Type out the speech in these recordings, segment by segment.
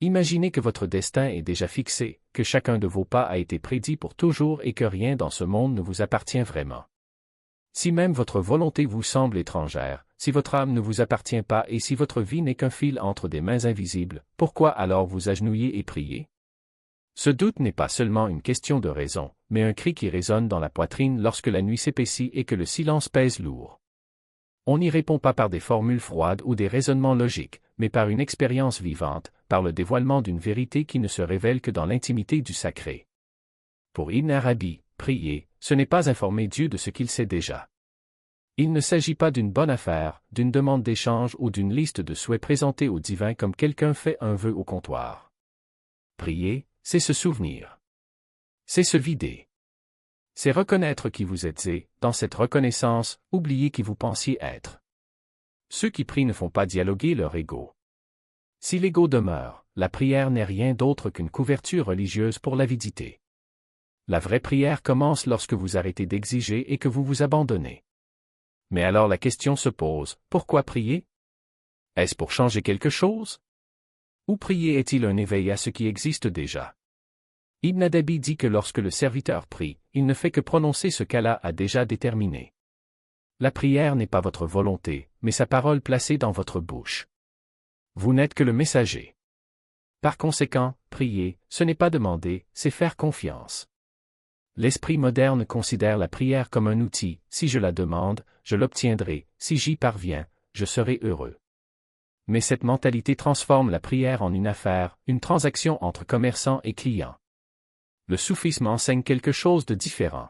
Imaginez que votre destin est déjà fixé, que chacun de vos pas a été prédit pour toujours et que rien dans ce monde ne vous appartient vraiment. Si même votre volonté vous semble étrangère, si votre âme ne vous appartient pas et si votre vie n'est qu'un fil entre des mains invisibles, pourquoi alors vous agenouiller et prier? Ce doute n'est pas seulement une question de raison, mais un cri qui résonne dans la poitrine lorsque la nuit s'épaissit et que le silence pèse lourd. On n'y répond pas par des formules froides ou des raisonnements logiques, mais par une expérience vivante, par le dévoilement d'une vérité qui ne se révèle que dans l'intimité du sacré. Pour Ibn Arabi, prier, ce n'est pas informer Dieu de ce qu'il sait déjà. Il ne s'agit pas d'une bonne affaire, d'une demande d'échange ou d'une liste de souhaits présentés au divin comme quelqu'un fait un vœu au comptoir. Prier, c'est se souvenir. C'est se vider. C'est reconnaître qui vous êtes et, dans cette reconnaissance, oublier qui vous pensiez être. Ceux qui prient ne font pas dialoguer leur ego. Si l'ego demeure, la prière n'est rien d'autre qu'une couverture religieuse pour l'avidité. La vraie prière commence lorsque vous arrêtez d'exiger et que vous vous abandonnez. Mais alors la question se pose, pourquoi prier? Est-ce pour changer quelque chose? Ou prier est-il un éveil à ce qui existe déjà? Ibn Arabi dit que lorsque le serviteur prie, il ne fait que prononcer ce qu'Allah a déjà déterminé. La prière n'est pas votre volonté, mais sa parole placée dans votre bouche. Vous n'êtes que le messager. Par conséquent, prier, ce n'est pas demander, c'est faire confiance. L'esprit moderne considère la prière comme un outil, si je la demande, je l'obtiendrai, si j'y parviens, je serai heureux. Mais cette mentalité transforme la prière en une affaire, une transaction entre commerçants et clients. Le soufisme enseigne quelque chose de différent.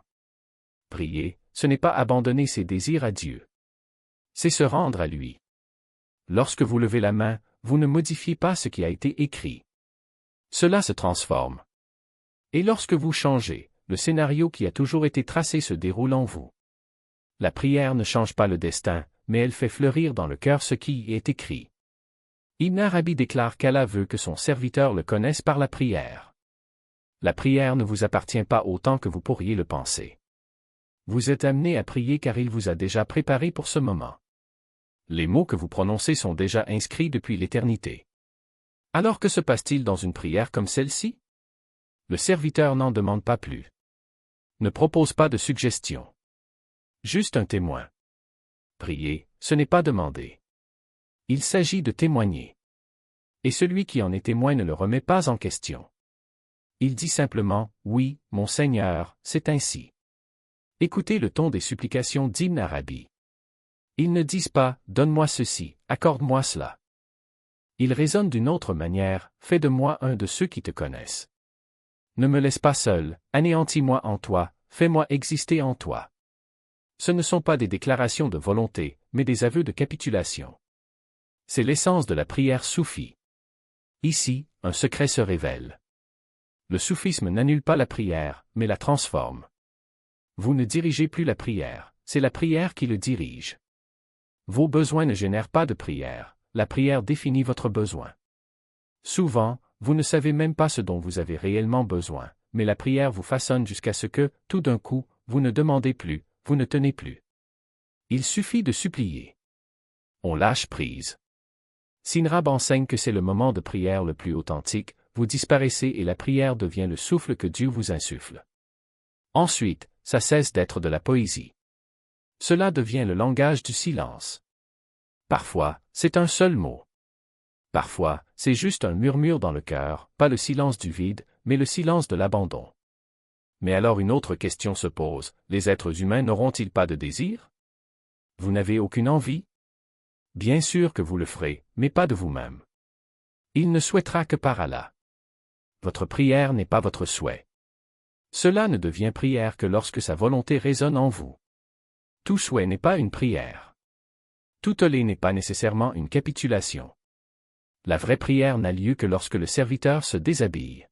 Prier, ce n'est pas abandonner ses désirs à Dieu. C'est se rendre à lui. Lorsque vous levez la main, vous ne modifiez pas ce qui a été écrit. Cela se transforme. Et lorsque vous changez, le scénario qui a toujours été tracé se déroule en vous. La prière ne change pas le destin, mais elle fait fleurir dans le cœur ce qui y est écrit. Ibn Arabi déclare qu'Allah veut que son serviteur le connaisse par la prière. La prière ne vous appartient pas autant que vous pourriez le penser. Vous êtes amené à prier car il vous a déjà préparé pour ce moment. Les mots que vous prononcez sont déjà inscrits depuis l'éternité. Alors que se passe-t-il dans une prière comme celle-ci? Le serviteur n'en demande pas plus. Ne propose pas de suggestions. Juste un témoin. Prier, ce n'est pas demander. Il s'agit de témoigner. Et celui qui en est témoin ne le remet pas en question. Il dit simplement, oui, mon Seigneur, c'est ainsi. Écoutez le ton des supplications d'Ibn Arabi. Ils ne disent pas, donne-moi ceci, accorde-moi cela. Ils raisonnent d'une autre manière, fais de moi un de ceux qui te connaissent. Ne me laisse pas seul, anéantis-moi en toi, fais-moi exister en toi. Ce ne sont pas des déclarations de volonté, mais des aveux de capitulation. C'est l'essence de la prière soufie. Ici, un secret se révèle. Le soufisme n'annule pas la prière, mais la transforme. Vous ne dirigez plus la prière, c'est la prière qui le dirige. Vos besoins ne génèrent pas de prière, la prière définit votre besoin. Souvent, vous ne savez même pas ce dont vous avez réellement besoin, mais la prière vous façonne jusqu'à ce que, tout d'un coup, vous ne demandez plus, vous ne tenez plus. Il suffit de supplier. On lâche prise. Sinrab enseigne que c'est le moment de prière le plus authentique, vous disparaissez et la prière devient le souffle que Dieu vous insuffle. Ensuite, ça cesse d'être de la poésie. Cela devient le langage du silence. Parfois, c'est un seul mot. Parfois, c'est juste un murmure dans le cœur, pas le silence du vide, mais le silence de l'abandon. Mais alors une autre question se pose, les êtres humains n'auront-ils pas de désir? Vous n'avez aucune envie? Bien sûr que vous le ferez, mais pas de vous-même. Il ne souhaitera que par Allah. Votre prière n'est pas votre souhait. Cela ne devient prière que lorsque sa volonté résonne en vous. Tout souhait n'est pas une prière. Tout tollé n'est pas nécessairement une capitulation. La vraie prière n'a lieu que lorsque le serviteur se déshabille.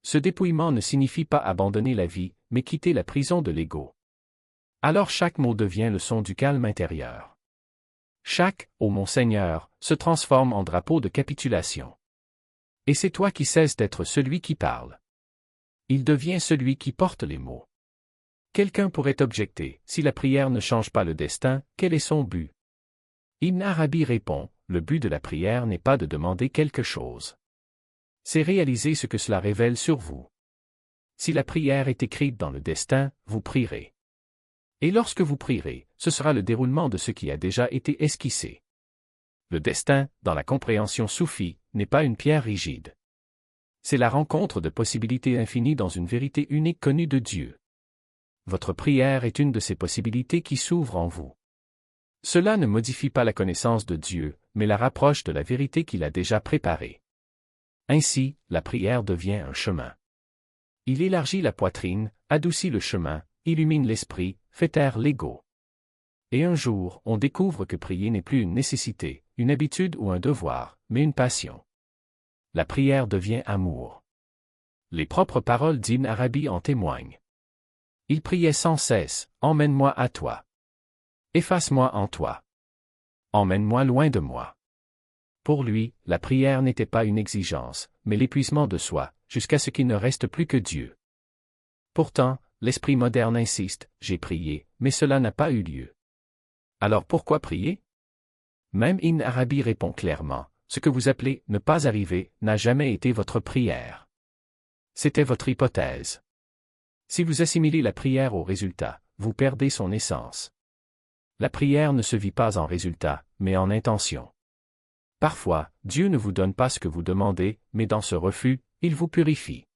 Ce dépouillement ne signifie pas abandonner la vie, mais quitter la prison de l'ego. Alors chaque mot devient le son du calme intérieur. Chaque « Ô mon Seigneur » se transforme en drapeau de capitulation. Et c'est toi qui cesses d'être celui qui parle. Il devient celui qui porte les mots. Quelqu'un pourrait objecter, si la prière ne change pas le destin, quel est son but? Ibn Arabi répond, le but de la prière n'est pas de demander quelque chose. C'est réaliser ce que cela révèle sur vous. Si la prière est écrite dans le destin, vous prierez. Et lorsque vous prierez, ce sera le déroulement de ce qui a déjà été esquissé. Le destin, dans la compréhension soufie, n'est pas une pierre rigide. C'est la rencontre de possibilités infinies dans une vérité unique connue de Dieu. Votre prière est une de ces possibilités qui s'ouvrent en vous. Cela ne modifie pas la connaissance de Dieu, mais la rapproche de la vérité qu'il a déjà préparée. Ainsi, la prière devient un chemin. Il élargit la poitrine, adoucit le chemin, illumine l'esprit, fait taire l'ego. Et un jour, on découvre que prier n'est plus une nécessité, une habitude ou un devoir, mais une passion. La prière devient amour. Les propres paroles d'Ibn Arabi en témoignent. Il priait sans cesse, « Emmène-moi à toi. Efface-moi en toi. Emmène-moi loin de moi. » Pour lui, la prière n'était pas une exigence, mais l'épuisement de soi, jusqu'à ce qu'il ne reste plus que Dieu. Pourtant, l'esprit moderne insiste, « J'ai prié, mais cela n'a pas eu lieu. » Alors pourquoi prier? Même Ibn Arabi répond clairement, ce que vous appelez « ne pas arriver » n'a jamais été votre prière. C'était votre hypothèse. Si vous assimilez la prière au résultat, vous perdez son essence. La prière ne se vit pas en résultat, mais en intention. Parfois, Dieu ne vous donne pas ce que vous demandez, mais dans ce refus, il vous purifie.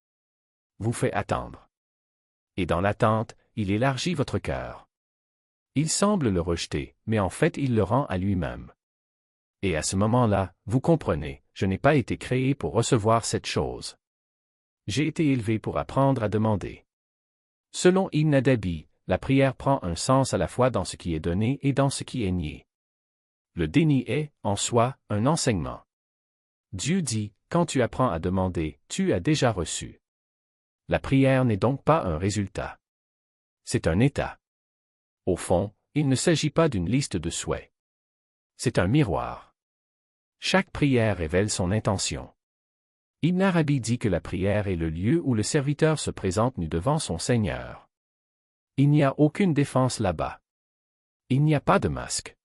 Vous fait attendre. Et dans l'attente, il élargit votre cœur. Il semble le rejeter, mais en fait il le rend à lui-même. Et à ce moment-là, vous comprenez, je n'ai pas été créé pour recevoir cette chose. J'ai été élevé pour apprendre à demander. Selon Ibn Arabi, la prière prend un sens à la fois dans ce qui est donné et dans ce qui est nié. Le déni est, en soi, un enseignement. Dieu dit, quand tu apprends à demander, tu as déjà reçu. La prière n'est donc pas un résultat. C'est un état. Au fond, il ne s'agit pas d'une liste de souhaits. C'est un miroir. Chaque prière révèle son intention. Ibn Arabi dit que la prière est le lieu où le serviteur se présente nu devant son Seigneur. Il n'y a aucune défense là-bas. Il n'y a pas de masque.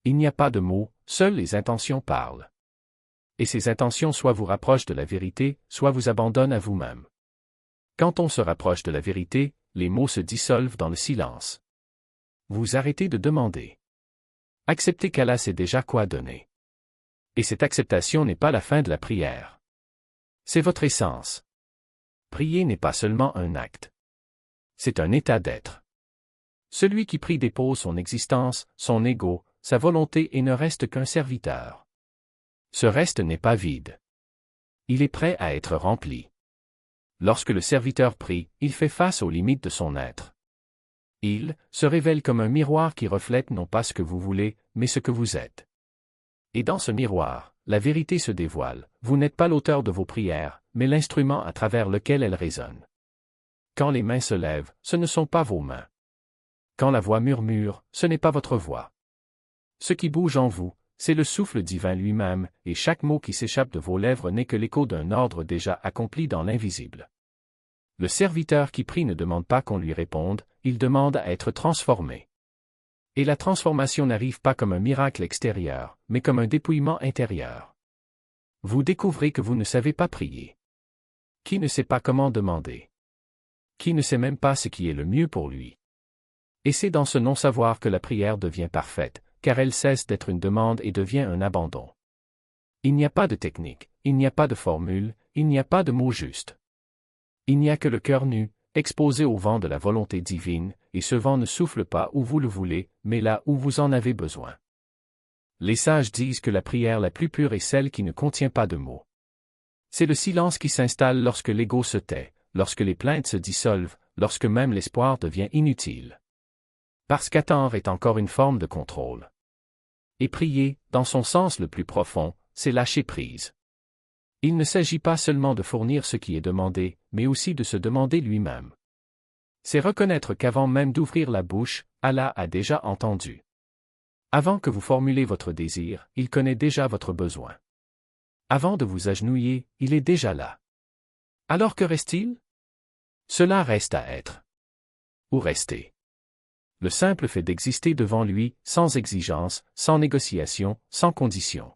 Il n'y a pas de mots, seules les intentions parlent. Et ces intentions soit vous rapprochent de la vérité, soit vous abandonnent à vous-même. Quand on se rapproche de la vérité, les mots se dissolvent dans le silence. Vous arrêtez de demander. Acceptez qu'Allah sait déjà quoi donner. Et cette acceptation n'est pas la fin de la prière. C'est votre essence. Prier n'est pas seulement un acte. C'est un état d'être. Celui qui prie dépose son existence, son ego, sa volonté et ne reste qu'un serviteur. Ce reste n'est pas vide. Il est prêt à être rempli. Lorsque le serviteur prie, il fait face aux limites de son être. Il se révèle comme un miroir qui reflète non pas ce que vous voulez, mais ce que vous êtes. Et dans ce miroir, la vérité se dévoile, vous n'êtes pas l'auteur de vos prières, mais l'instrument à travers lequel elles résonnent. Quand les mains se lèvent, ce ne sont pas vos mains. Quand la voix murmure, ce n'est pas votre voix. Ce qui bouge en vous, c'est le souffle divin lui-même, et chaque mot qui s'échappe de vos lèvres n'est que l'écho d'un ordre déjà accompli dans l'invisible. Le serviteur qui prie ne demande pas qu'on lui réponde, il demande à être transformé. Et la transformation n'arrive pas comme un miracle extérieur, mais comme un dépouillement intérieur. Vous découvrez que vous ne savez pas prier. Qui ne sait pas comment demander? Qui ne sait même pas ce qui est le mieux pour lui? Et c'est dans ce non-savoir que la prière devient parfaite, car elle cesse d'être une demande et devient un abandon. Il n'y a pas de technique, il n'y a pas de formule, il n'y a pas de mots justes. Il n'y a que le cœur nu, exposé au vent de la volonté divine, et ce vent ne souffle pas où vous le voulez, mais là où vous en avez besoin. Les sages disent que la prière la plus pure est celle qui ne contient pas de mots. C'est le silence qui s'installe lorsque l'ego se tait, lorsque les plaintes se dissolvent, lorsque même l'espoir devient inutile. Parce qu'attendre est encore une forme de contrôle. Et prier, dans son sens le plus profond, c'est lâcher prise. Il ne s'agit pas seulement de fournir ce qui est demandé, mais aussi de se demander lui-même. C'est reconnaître qu'avant même d'ouvrir la bouche, Allah a déjà entendu. Avant que vous formulez votre désir, il connaît déjà votre besoin. Avant de vous agenouiller, il est déjà là. Alors que reste-t-il? Cela reste à être. Ou rester. Le simple fait d'exister devant lui, sans exigence, sans négociation, sans condition.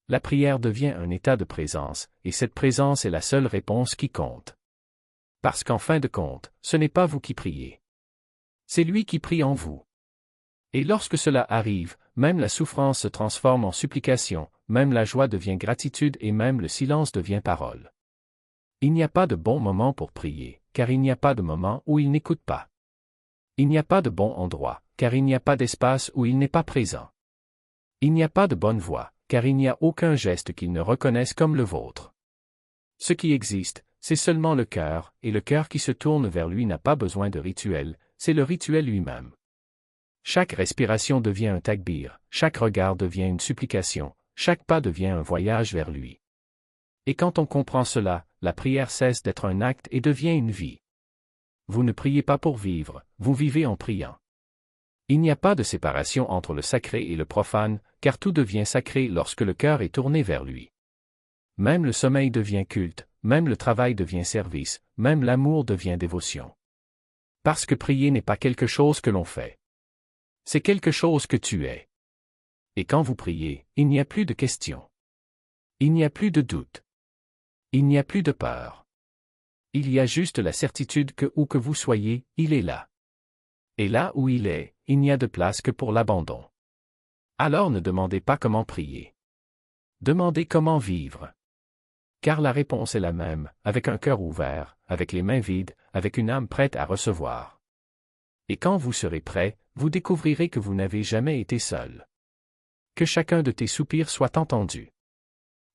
La prière devient un état de présence, et cette présence est la seule réponse qui compte. Parce qu'en fin de compte, ce n'est pas vous qui priez. C'est lui qui prie en vous. Et lorsque cela arrive, même la souffrance se transforme en supplication, même la joie devient gratitude et même le silence devient parole. Il n'y a pas de bon moment pour prier, car il n'y a pas de moment où il n'écoute pas. Il n'y a pas de bon endroit, car il n'y a pas d'espace où il n'est pas présent. Il n'y a pas de bonne voie, car il n'y a aucun geste qu'il ne reconnaisse comme le vôtre. Ce qui existe, c'est seulement le cœur, et le cœur qui se tourne vers lui n'a pas besoin de rituel, c'est le rituel lui-même. Chaque respiration devient un takbir, chaque regard devient une supplication, chaque pas devient un voyage vers lui. Et quand on comprend cela, la prière cesse d'être un acte et devient une vie. Vous ne priez pas pour vivre, vous vivez en priant. Il n'y a pas de séparation entre le sacré et le profane, car tout devient sacré lorsque le cœur est tourné vers lui. Même le sommeil devient culte, même le travail devient service, même l'amour devient dévotion. Parce que prier n'est pas quelque chose que l'on fait. C'est quelque chose que tu es. Et quand vous priez, il n'y a plus de questions. Il n'y a plus de doute. Il n'y a plus de peur. Il y a juste la certitude que où que vous soyez, il est là. Et là où il est, il n'y a de place que pour l'abandon. Alors ne demandez pas comment prier. Demandez comment vivre. Car la réponse est la même, avec un cœur ouvert, avec les mains vides, avec une âme prête à recevoir. Et quand vous serez prêt, vous découvrirez que vous n'avez jamais été seul. Que chacun de tes soupirs soit entendu.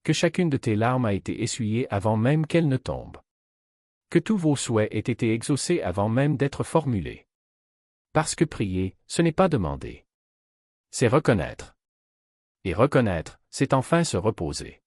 Que chacune de tes larmes a été essuyée avant même qu'elles ne tombent. Que tous vos souhaits aient été exaucés avant même d'être formulés. Parce que prier, ce n'est pas demander. C'est reconnaître. Et reconnaître, c'est enfin se reposer.